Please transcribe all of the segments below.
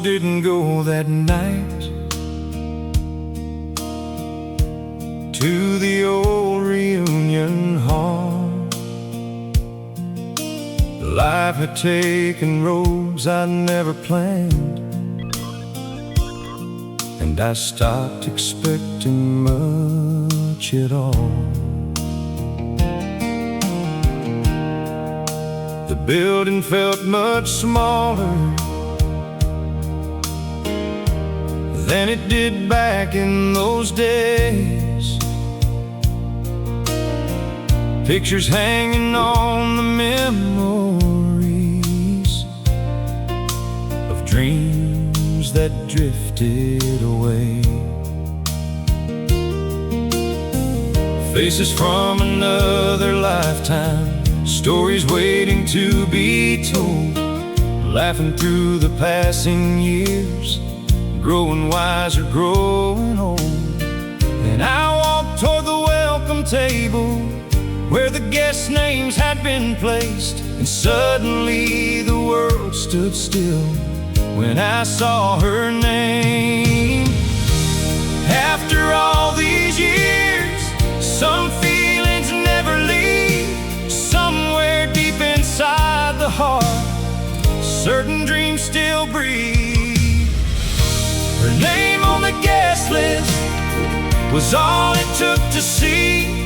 almost didn't go that night to the old reunion hall. Life had taken roads I'd never planned, and I stopped expecting much at all. The building felt much smaller than it did back in those days. Pictures hanging on the memories of dreams that drifted away. Faces from another lifetime, stories waiting to be told, laughing through the passing years, growing wiser, growing old. And I walked toward the welcome table where the guest names had been placed, and suddenly the world stood still when I saw her name. After all these years, some feelings never leave. Somewhere deep inside the heart, certain dreams still breathe. Her name on the guest list was all it took to see.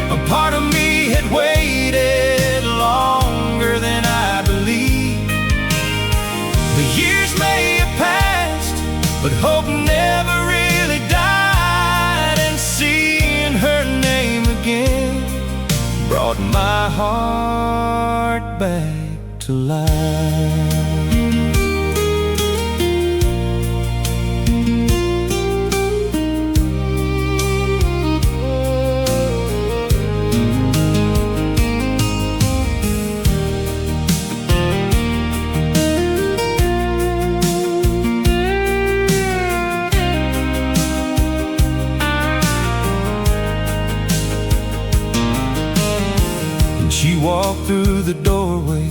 A part of me had waited longer than I believed. The years may have passed, but hope never really died. And seeing her name again brought my heart back to life. She walked through the doorway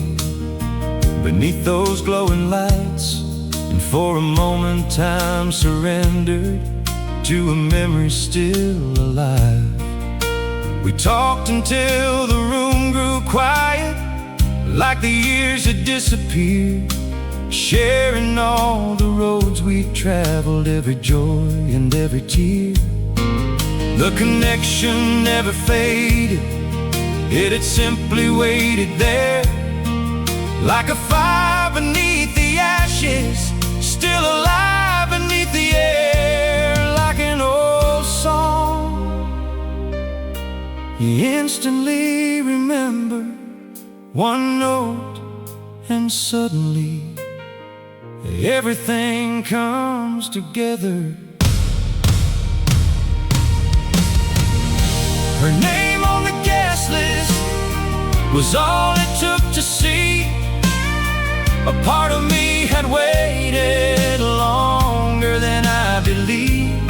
beneath those glowing lights, and for a moment time surrendered to a memory still alive. We talked until the room grew quiet, like the years had disappeared, sharing all the roads we traveled, every joy and every tear. The connection never faded, it had simply waited there, like a fire beneath the ashes, still alive beneath the air. Like an old song, you instantly remember one note, and suddenly everything comes together. Her name on the guest list was all it took to see. A part of me had waited longer than I believed.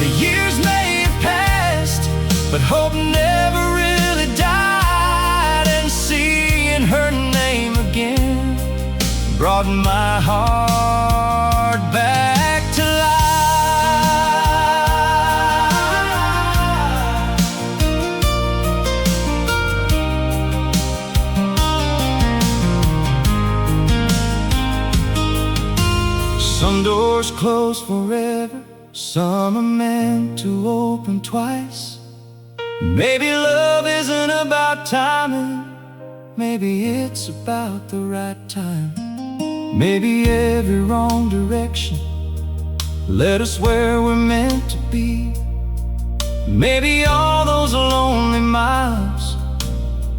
The years may have passed, but hope never really died. And seeing her name again brought my heart back to life. Some doors close forever, some are meant to open twice. Maybe love isn't about timing, maybe it's about the right time. Maybe every wrong direction led us where we're meant to be. Maybe all those lonely miles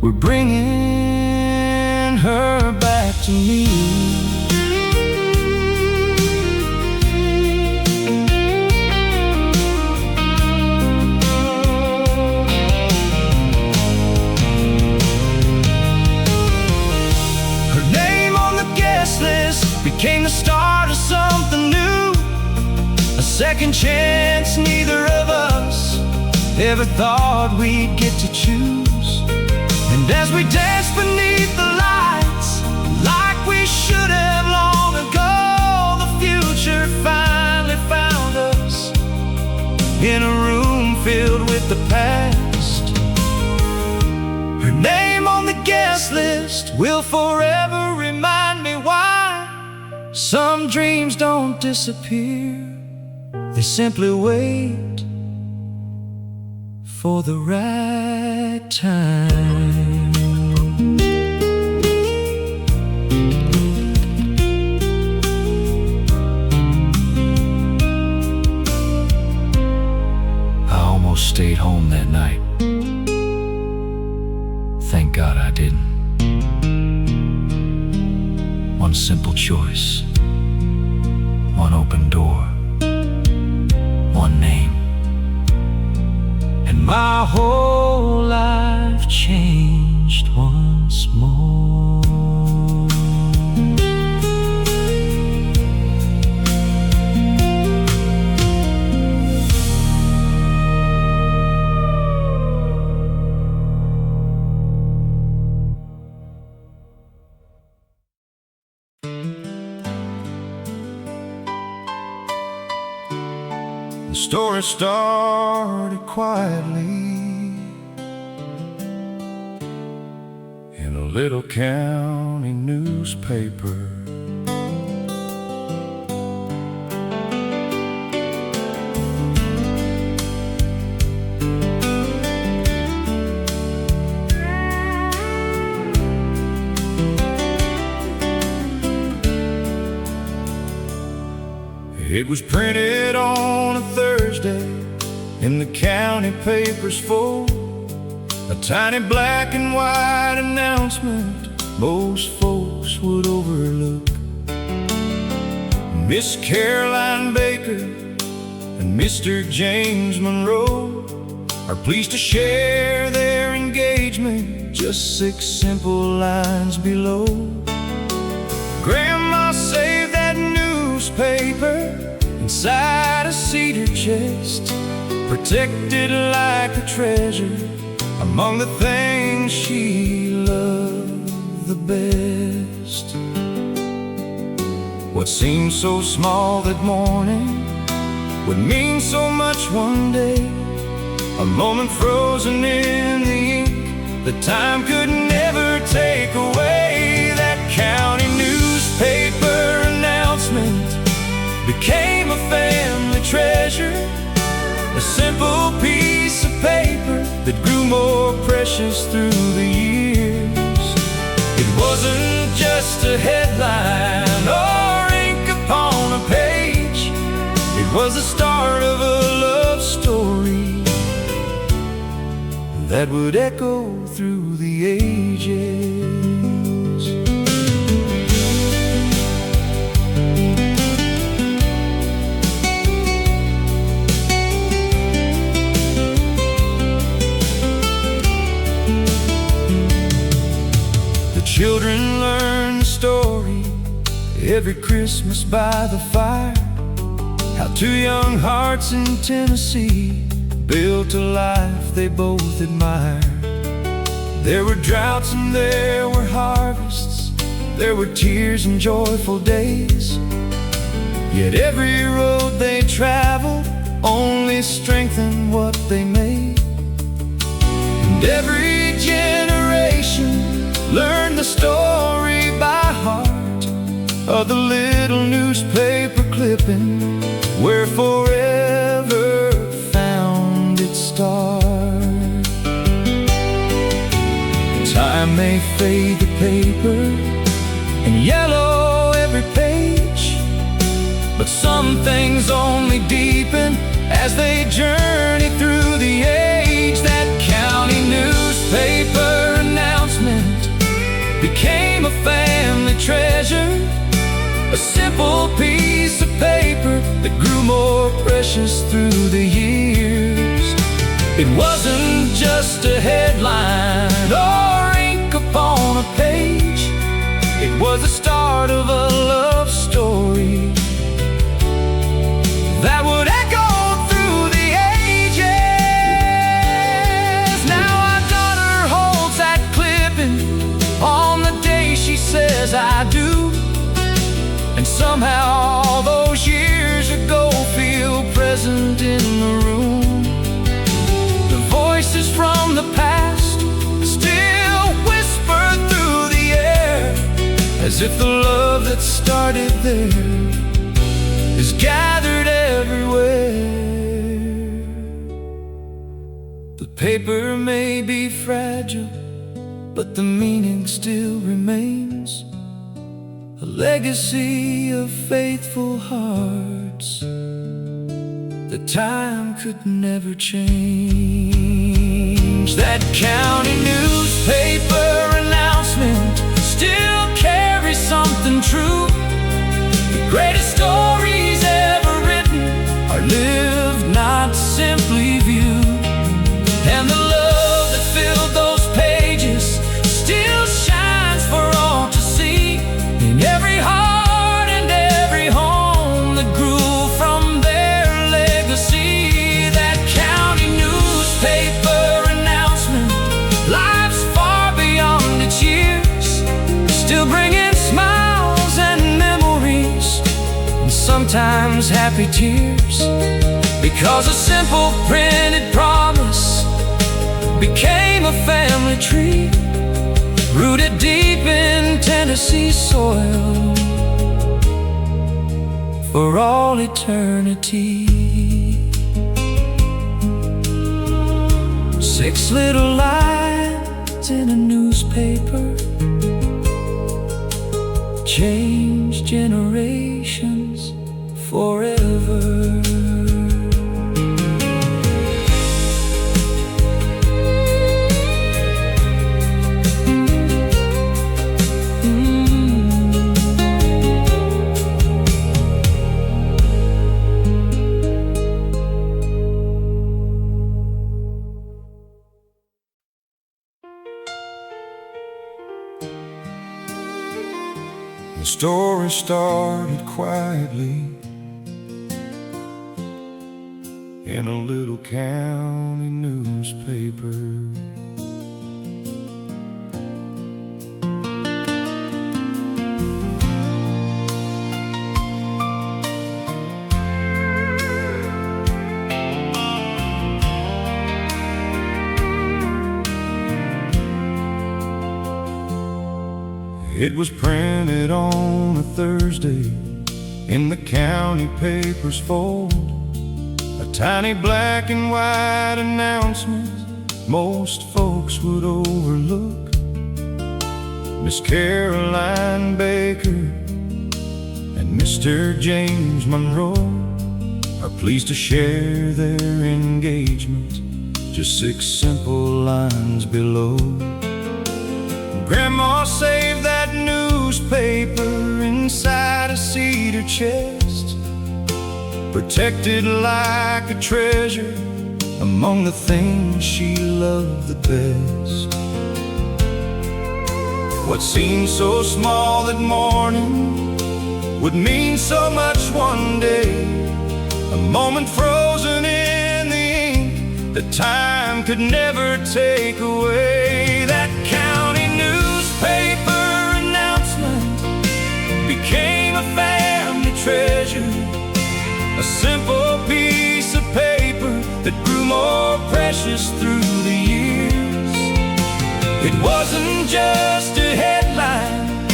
were bringing her back to me. Became the start of something new, a second chance neither of us ever thought we'd get to choose. And as we danced beneath the lights, like we should have long in a room filled with the past. Her name on the guest list will forever remind me why some dreams don't disappear, they simply wait for the right time. I almost stayed home that night. Thank God I didn't. One simple choice, one open door, one name, and my whole life changed once more. The story started quietly in a little county newspaper. It was printed on a Thursday in the county papers full, a tiny black and white announcement most folks would overlook. Miss Caroline Baker and Mr. James Monroe are pleased to share their engagement, just 6 simple lines below. Grandma saved that newspaper inside a cedar chest, protected like a treasure among the things she loved the best. What seemed so small that morning would mean so much one day, a moment frozen in the ink that time could never take away. That county newspaper announcement became a family treasure, a simple piece of paper that grew more precious through the years. It wasn't just a headline or ink upon a page, it was the start of a love story that would echo through the ages. Children learn the story every Christmas by the fire, how 2 young hearts in Tennessee built a life they both admired. There were droughts and there were harvests, there were tears and joyful days, yet every road they traveled only strengthened what they made. And every generation learn the story by heart of the little newspaper clipping where forever found its start. Time may fade the paper and yellow every page, but some things only deepen as they journey through the age. That county newspaper announcement became a family treasure, a simple piece of paper that grew more precious through the years. It wasn't just a headline or ink upon a page, it was the start of a love story that would echo through the ages. Now our daughter holds that clipping on the day she says I do, and somehow all those years ago feel present in the room. there is gathered everywhere. The paper may be fragile, but the meaning still remains, a legacy of faithful hearts that time could never change. That county newspaper announcement still carries something true. The greatest stories ever written are lived, not simply viewed. And the love that filled those pages still shines for all to see, in every heart and every home that grew from their legacy. That county newspaper announcement, life's far beyond its years, still bringing smiles and memories, and sometimes happy tears, because a simple printed promise became a family tree, rooted deep in Tennessee soil for all eternity. 6 little lines in a newspaper change generations forever. The story started quietly in a little county newspaper. It was printed on a Thursday in the county paper's fold, a tiny black and white announcement most folks would overlook. Miss Caroline Baker and Mr. James Monroe are pleased to share their engagement, just 6 simple lines below. Grandma saved that newspaper inside a cedar chest, protected like a treasure among the things she loved the best. What seemed so small that morning would mean so much one day, a moment frozen in the ink that time could never take away. That county newspaper announcement became a family treasure, a simple piece of paper that grew more precious through the years. It wasn't just a headline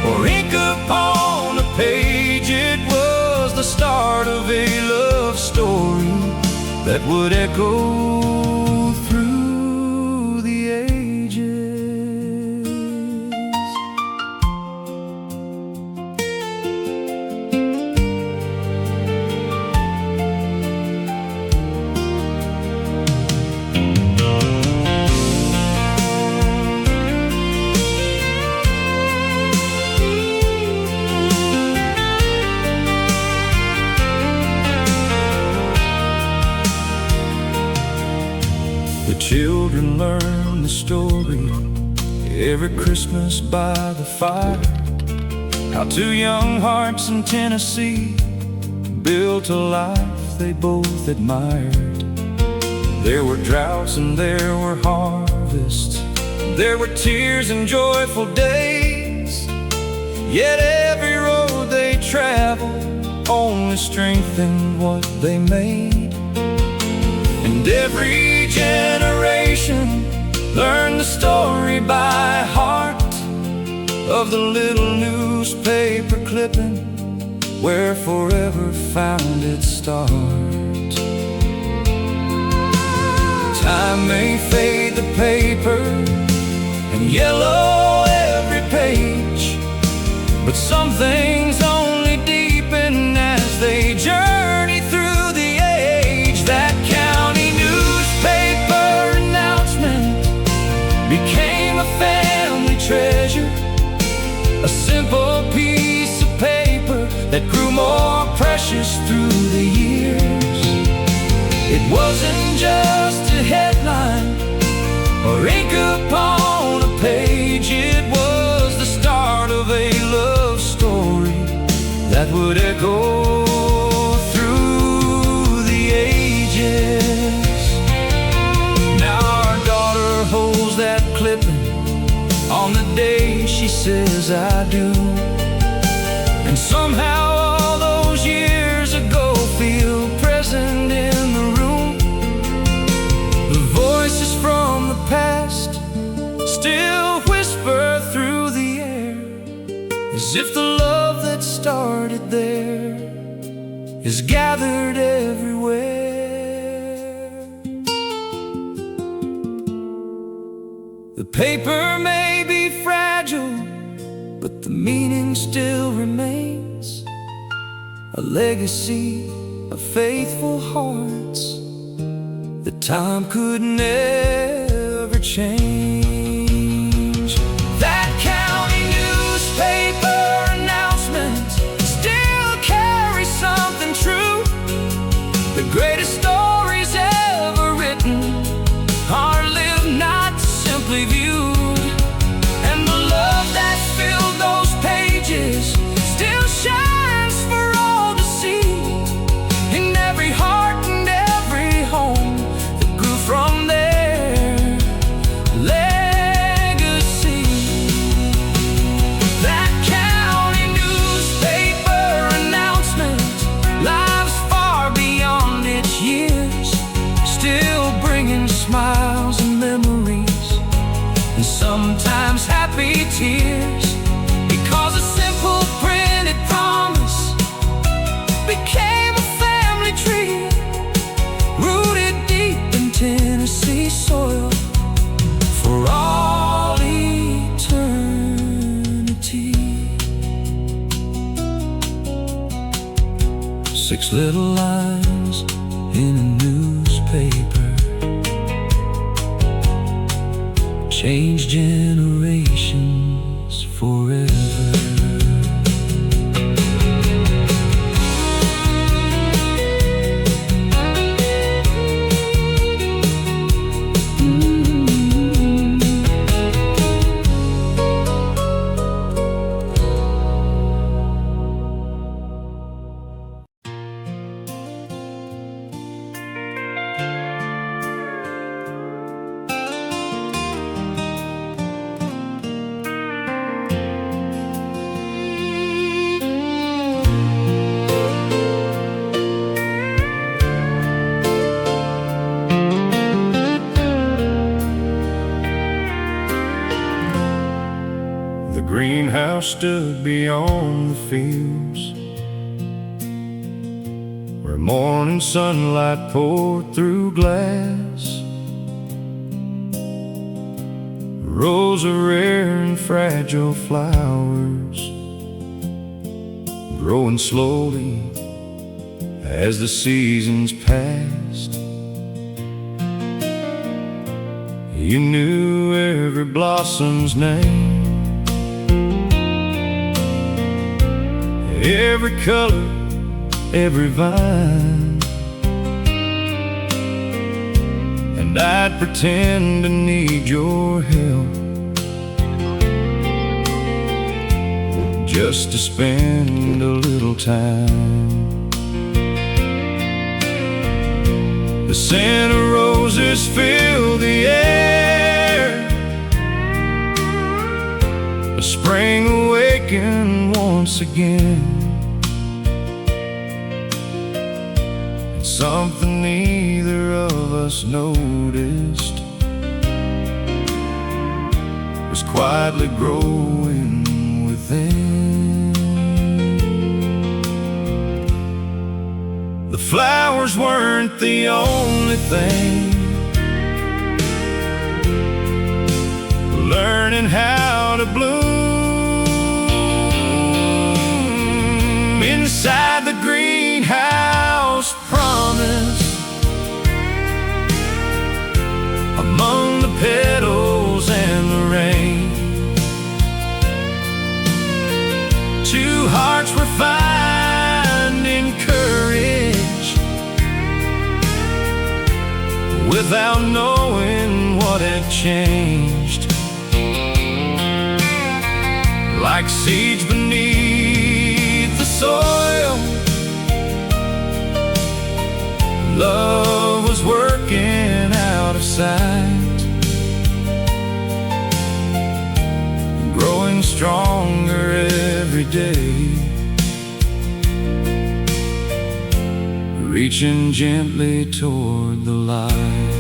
or ink upon a page, it was the start of a love story that would echo through the ages. The children learn the story every Christmas by the fire, how 2 young hearts in Tennessee built a life they both admired. There were droughts and there were harvests, there were tears and joyful days, yet every road they traveled only strengthened what they made. And every generation learned the story by heart of the little newspaper clipping where forever found its start. Time may fade the paper and yellow every page, but some things only deepen as they journey through the age. That county newspaper announcement became a family treasure, a simple piece of paper that grew more precious through the years. It wasn't just a headline or ink upon a page. It was the start of a love story that would echo through the ages. Now our daughter holds that clipping on the day she says I do, and somehow all those years ago feel present in the room. The voices from the past still whisper through the air, as if the love that started there is gathered everywhere. The paper may be fragile, but the meaning still remains, a legacy of faithful hearts that time could never change. That county newspaper announcement still carries something true. The greatest stories ever written are lived, not simply viewed. And the love that filled those pages still shines for all to see, in every heart and every home that grew from their legacy. That county newspaper announcement lives far beyond its years, still bringing smiles and memories, and sometimes happy tears, because a simple printed promise became a family tree, rooted deep in Tennessee soil for all eternity. 6 little lines in a newspaper change generations forever. The greenhouse stood beyond the fields, where morning sunlight poured through glass. Rows of rare and fragile flowers, growing slowly as the seasons passed. You knew every blossom's name, every color, every vine, and I'd pretend to need your help just to spend a little time. The scent of roses filled the air, a spring awakened once again, and something neither of us noticed was quietly growing within. flowers weren't the only thing. Learning how to bloom inside the greenhouse promise, among the petals and the rain. Two hearts were finding courage without knowing what had changed. Like seeds beneath the soil, love was working out of sight, growing stronger every day, reaching gently toward the light.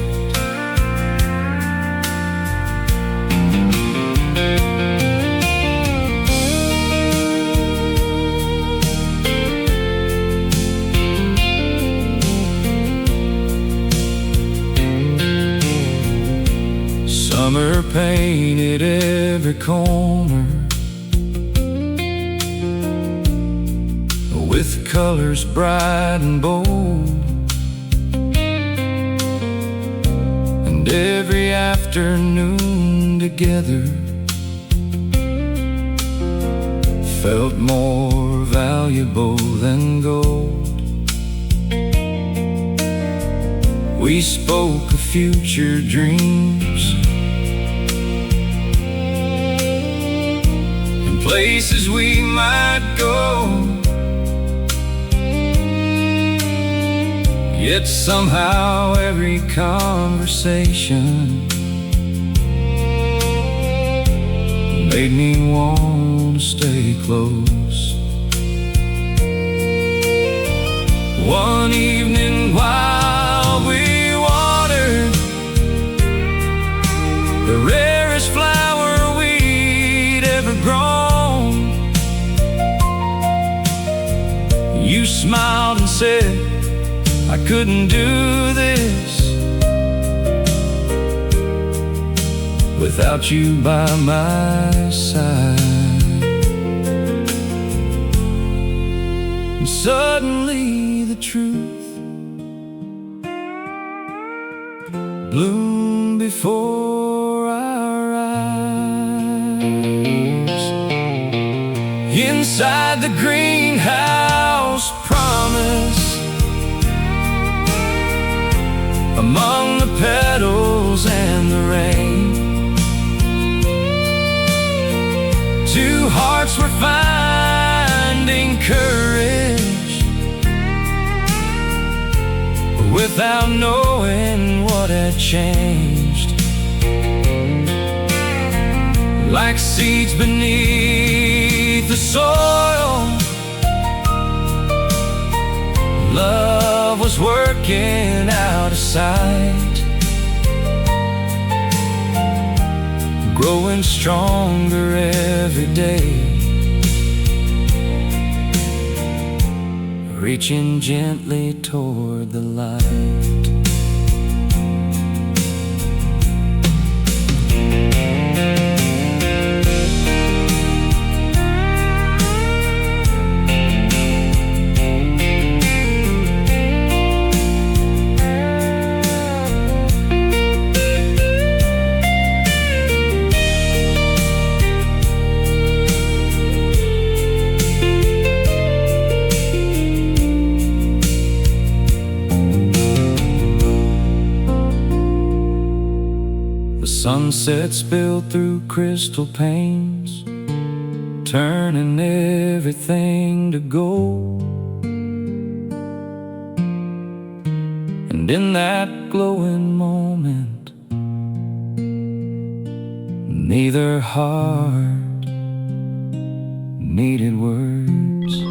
Summer painted every corner with colors bright and bold, and every afternoon together felt more valuable than gold. We spoke of future dreams, places we might go, yet somehow every conversation made me want to stay close. One evening while we watered the rarest flower we'd ever grown, you smiled and said, I couldn't do this without you by my side. And suddenly the truth bloomed before our eyes. Inside the greenhouse promise, among the petals and the rain, two hearts were finding courage without knowing what had changed. Like seeds beneath the soil, love was working out of sight, growing stronger every day, reaching gently toward the light. Sunset spilled through crystal panes, turning everything to gold. And in that glowing moment, neither heart needed words.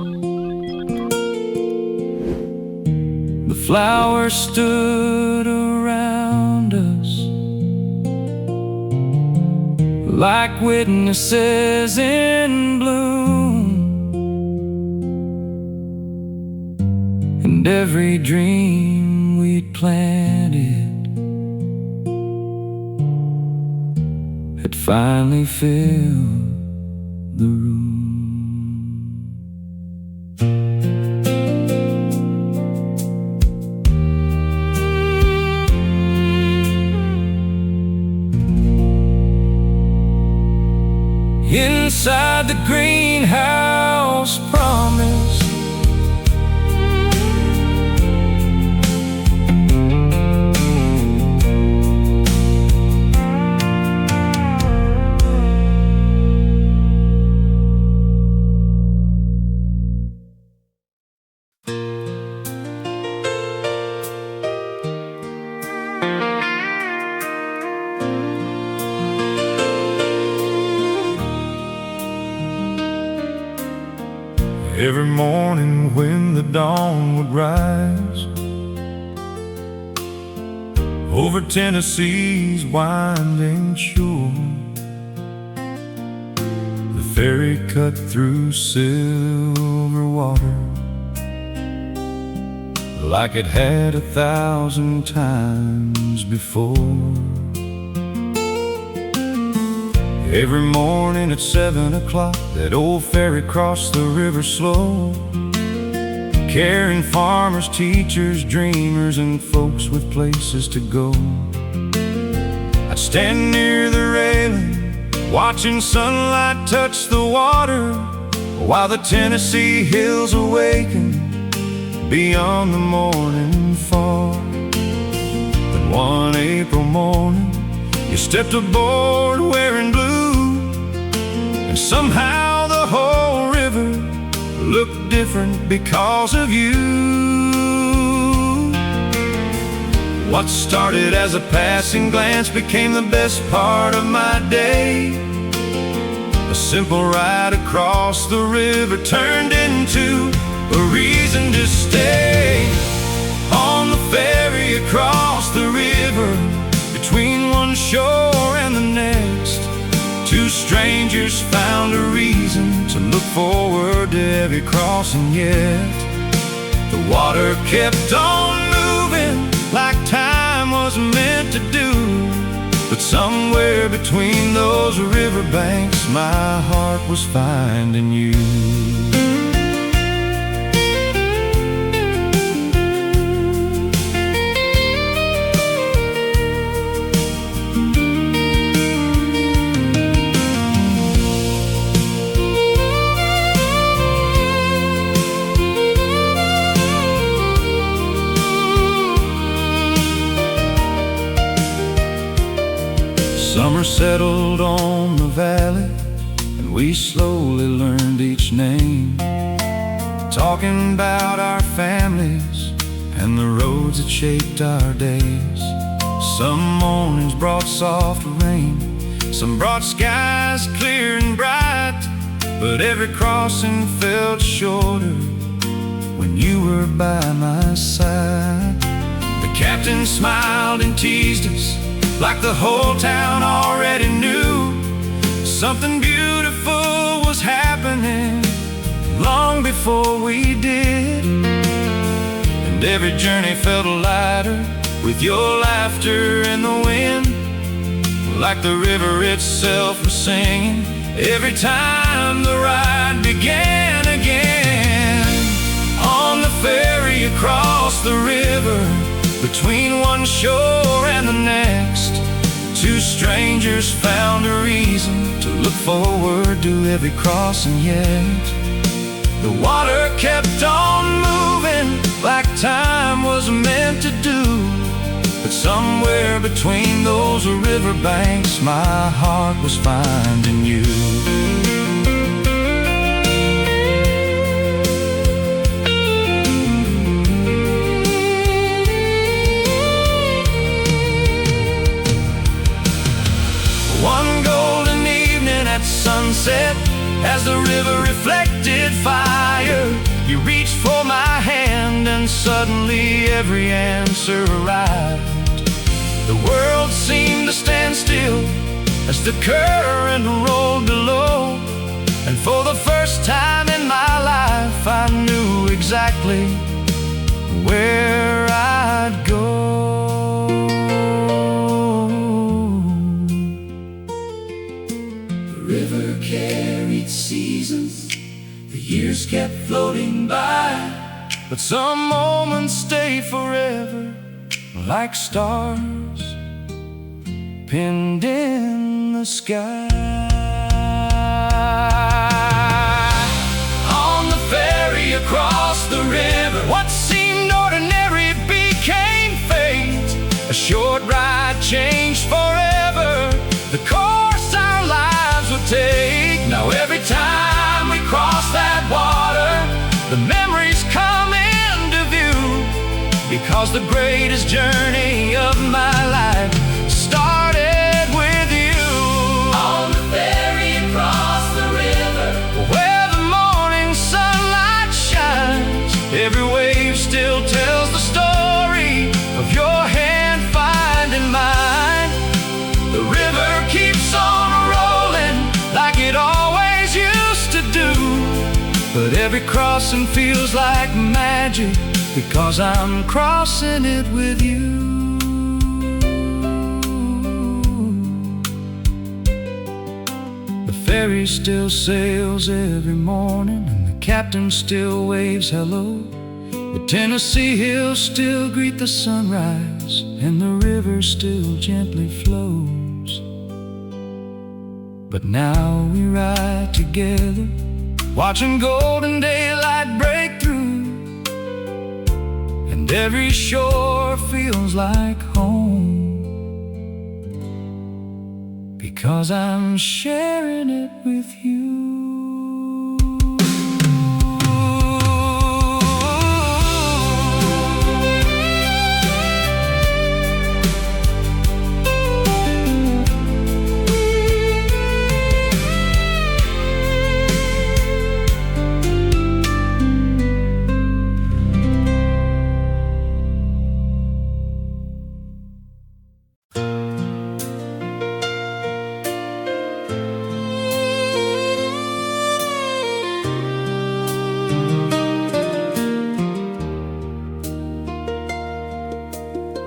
The flowers stood around us like witnesses in bloom, and and every dream we'd planted had finally filled the room. Inside the greenhouse promise, every morning when the dawn would rise over Tennessee's winding shore, the ferry cut through silver water like it had 1,000 times before. Every morning at 7 o'clock, that old ferry crossed the river slow, carrying farmers, teachers, dreamers, and folks with places to go. I'd stand near the railing, watching sunlight touch the water, while the Tennessee hills awakened beyond the morning fog. Then one April morning, you stepped aboard wearing blue, and somehow the whole river looked different because of you. What started as a passing glance became the best part of my day. A simple ride across the river turned into a reason to stay. On the ferry across the river, between one shore and the next, two strangers found a reason to look forward to every crossing yet. The water kept on moving like time was meant to do, but somewhere between those riverbanks my heart was finding you. Summer settled on the valley, and we slowly learned each name, talking about our families and the roads that shaped our days. Some mornings brought soft rain, some brought skies clear and bright, but every crossing felt shorter when you were by my side. The captain smiled and teased us like the whole town already knew something beautiful was happening long before we did. And every journey felt lighter with your laughter in the wind, like the river itself was singing every time the ride began again. On the ferry across the river, between one shore and the next, two strangers found a reason to look forward to every crossing yet. The water kept on moving like time was meant to do, but somewhere between those riverbanks my heart was finding you. One golden evening at sunset, as the river reflected fire, you reached for my hand and suddenly every answer arrived. The world seemed to stand still as the current rolled below, and for the first time in my life I knew exactly where I'd go. The river carried seasons, the years kept floating by, but some moments stay forever, like stars pinned in the sky. On the ferry across the river, what seemed ordinary became fate. A short ride changed forever the course our lives would take. Now every time we cross that water, the memories come into view, because the greatest journey of my life started with you. On the ferry across the river, where the morning sunlight shines, every wave still tells the story of your hand finding mine. The river keeps on rolling like it always used to do, but every crossing feels like magic, because I'm crossing it with you. The ferry still sails every morning, and the captain still waves hello. The Tennessee hills still greet the sunrise, and the river still gently flows. But now we ride together, watching golden daylight break through, and every shore feels like home, because I'm sharing it with you.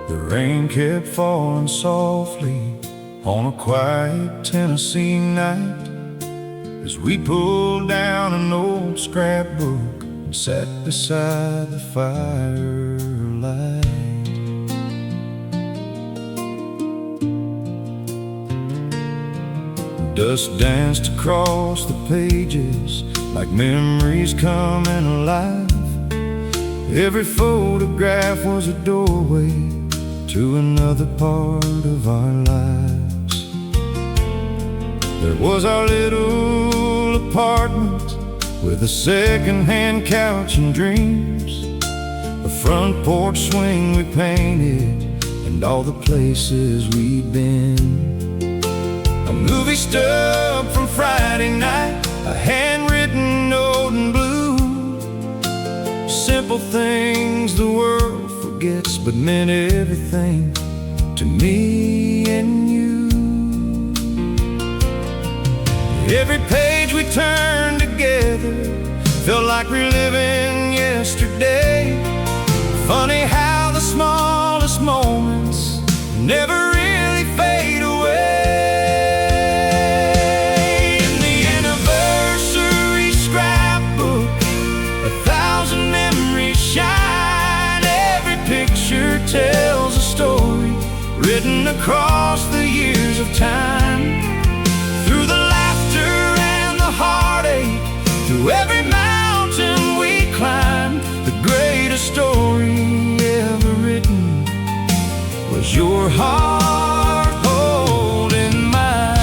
The rain kept falling softly on a quiet Tennessee night, as we pulled down an old scrapbook and sat beside the firelight. Dust danced across the pages like memories coming alive. Every photograph was a doorway to another part of our lives. There was our little apartment with a second-hand couch and dreams, a front porch swing we painted, and all the places we'd been. A movie stub from Friday night, a handwritten note in blue, simple things the world forgets but meant everything to me and you. Every page we turned together felt like reliving yesterday. Funny how the smallest moments never really fade away. In the anniversary scrapbook, 1,000 memories shine. Every picture tells a story written across the years of time. Through the laughter and the heartache, through every mountain we climbed, the greatest story ever written was your heart holding mine.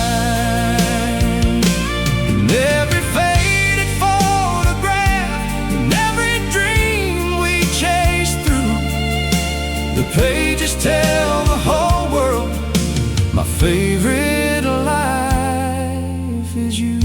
And every faded photograph, and every dream we chased through, the pages tell the whole world my favorite life is you.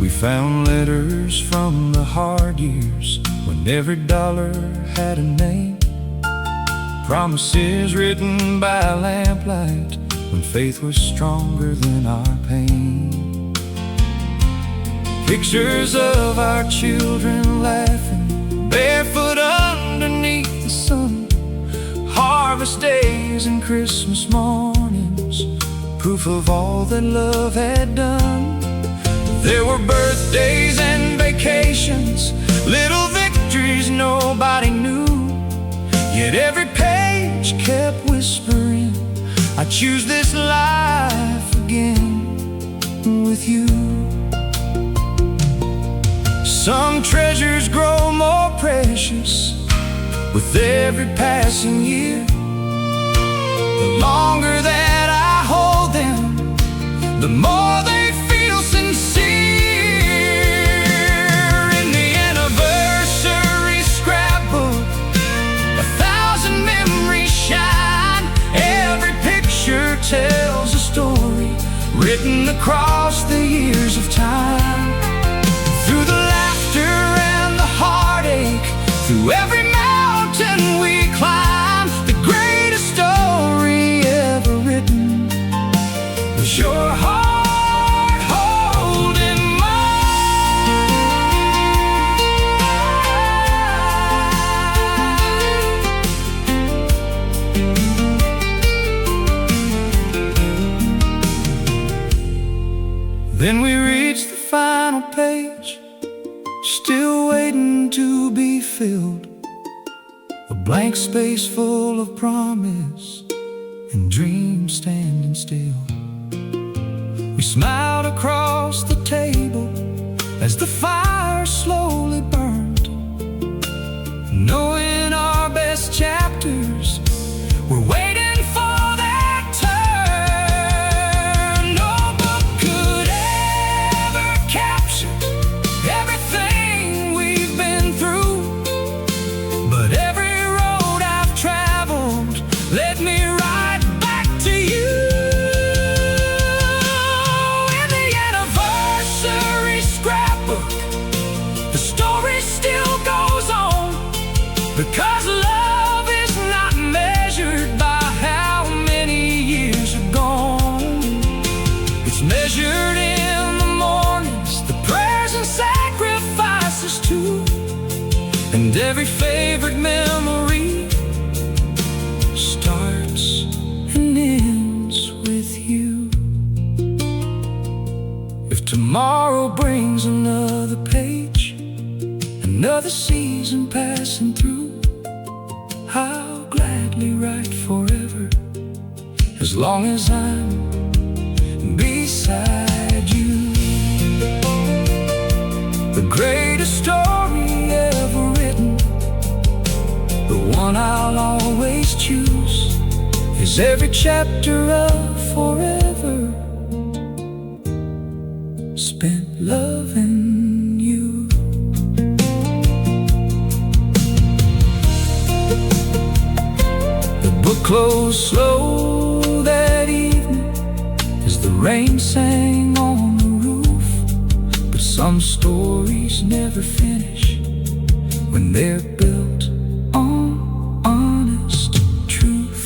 We found letters from the hard years when every dollar had a name. Promises written by lamplight when faith was stronger than our pain. Pictures of our children laughing, barefoot underneath the sun. Harvest days and Christmas mornings, proof of all that love had done. There were birthdays and vacations, little victories nobody knew. Yet every page kept whispering, I choose this life again with you. Some treasures grow more precious with every passing year. The longer that I hold them, the more they feel sincere. In the anniversary scrapbook, 1,000 memories shine. Every picture tells a story written across the years of time. Through the laughter and the heartache, through every mountain we climb, the greatest story ever written was your heart holding mine. Then we reached the final page, still waiting to be filled. A blank space full of promise and dreams standing still. We smiled across the table as the fire slowly burned, knowing our best chapters were waiting for their turn. No book could ever capture everything we've been through, but every road I've traveled led me right back to you. In the anniversary scrapbook, the story still goes on, because love is not measured by how many years are gone. It's measured in the mornings, the prayers and sacrifices too, and every favorite memory starts and ends with you. If tomorrow brings another page, another season passing through, I'll gladly write forever, as long as I'm beside you. The greatest story ever written, the one I'll always choose, is every chapter of forever spent loving you. The book closed slow that evening as the rain sang on the roof. But some stories never finish when they're built on honest truth.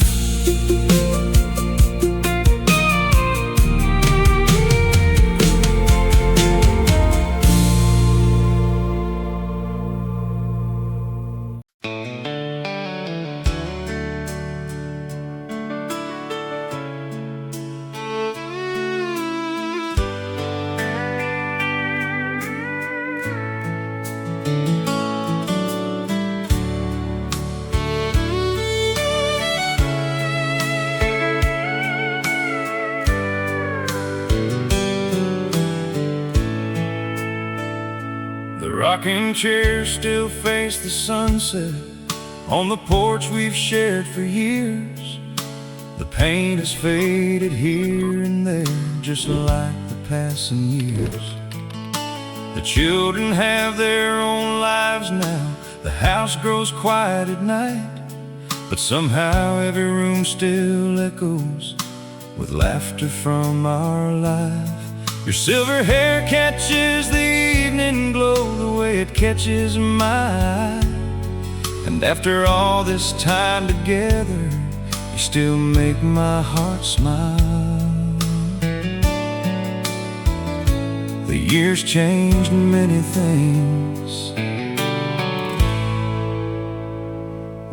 The rocking chairs still face the sunset on the porch we've shared for years. The paint has faded here and there, just like the passing years. The children have their own lives now, the house grows quiet at night, but somehow every room still echoes with laughter from our life. Your silver hair catches the evening glow the way it catches my eye, And after all this time together, you still make my heart smile. The years changed many things,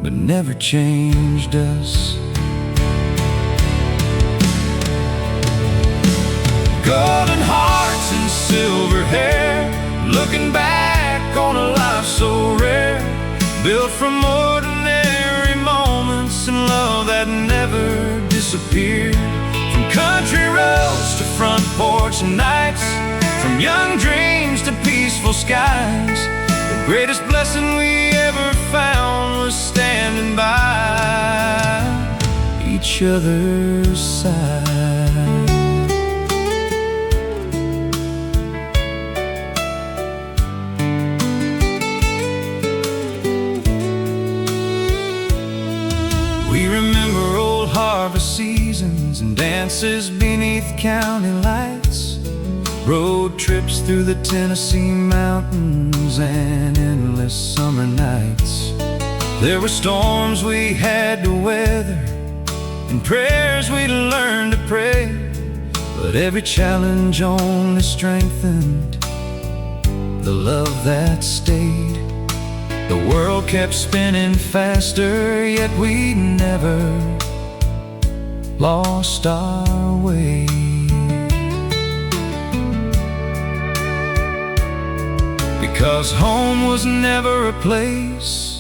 but never changed us. Golden hearts and silver hair, looking back on a life so rare, built from ordinary moments and love that never disappeared. From country roads to front porch nights, from young dreams to peaceful skies, the greatest blessing we ever found was standing by each other's side. We remember old harvest seasons and dances beneath county lights, road trips through the Tennessee mountains and endless summer nights. There were storms we had to weather and prayers we'd learned to pray, but every challenge only strengthened the love that stayed. The world kept spinning faster, yet we never lost our way. Because home was never a place,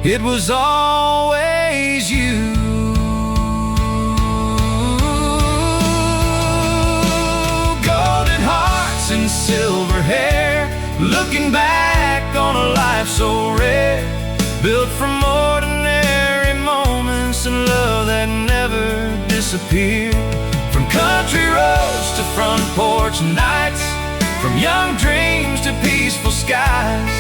it was always you. Golden hearts and silver hair, looking back on a life so rare, built from ordinary moments and love that never disappeared. From country roads to front porch nights, from young dreams to peaceful skies,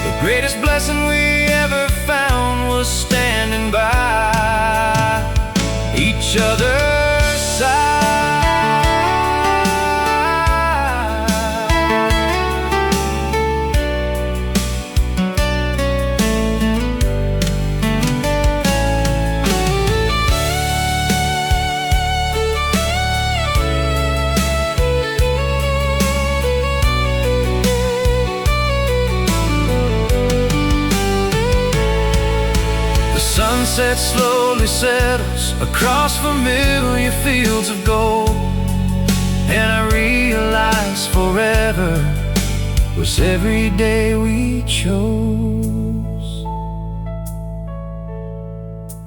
the greatest blessing we ever found was standing by each other's side. Sunset slowly settles across familiar fields of gold, and I realize forever was every day we chose.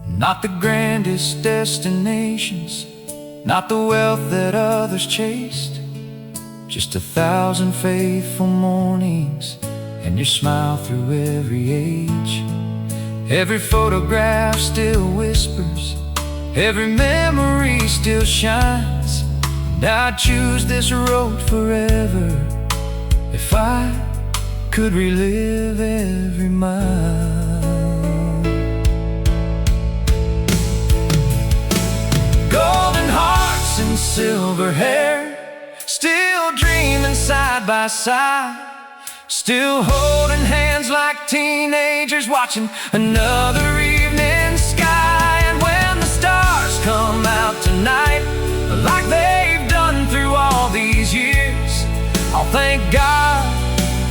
Not the grandest destinations, not the wealth that others chased, just 1,000 faithful mornings and your smile through every age. Every photograph still whispers, every memory still shines, and I'd choose this road forever if I could relive every mile. Golden hearts and silver hair, still dreaming side by side, still holding hands like teenagers, watching another evening sky. And when the stars come out tonight, like they've done through all these years, I'll thank God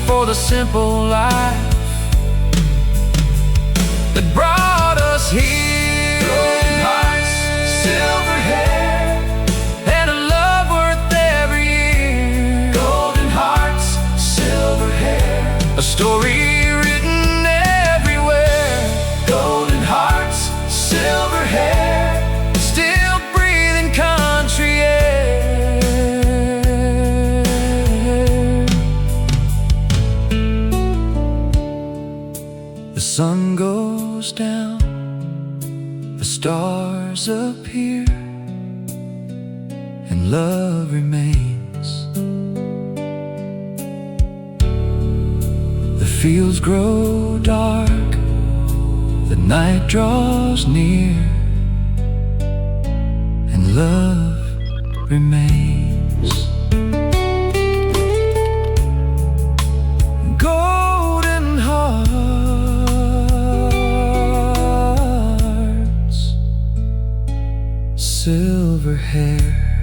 for the simple life that brought us here. Golden hearts, silver hair, and a love worth every year. Golden hearts, silver hair, a story written everywhere. Golden hearts, silver hair, still breathing country air. The sun goes down, the stars appear, and love remains. The fields grow dark, the night draws near, and love remains. Golden heart hair.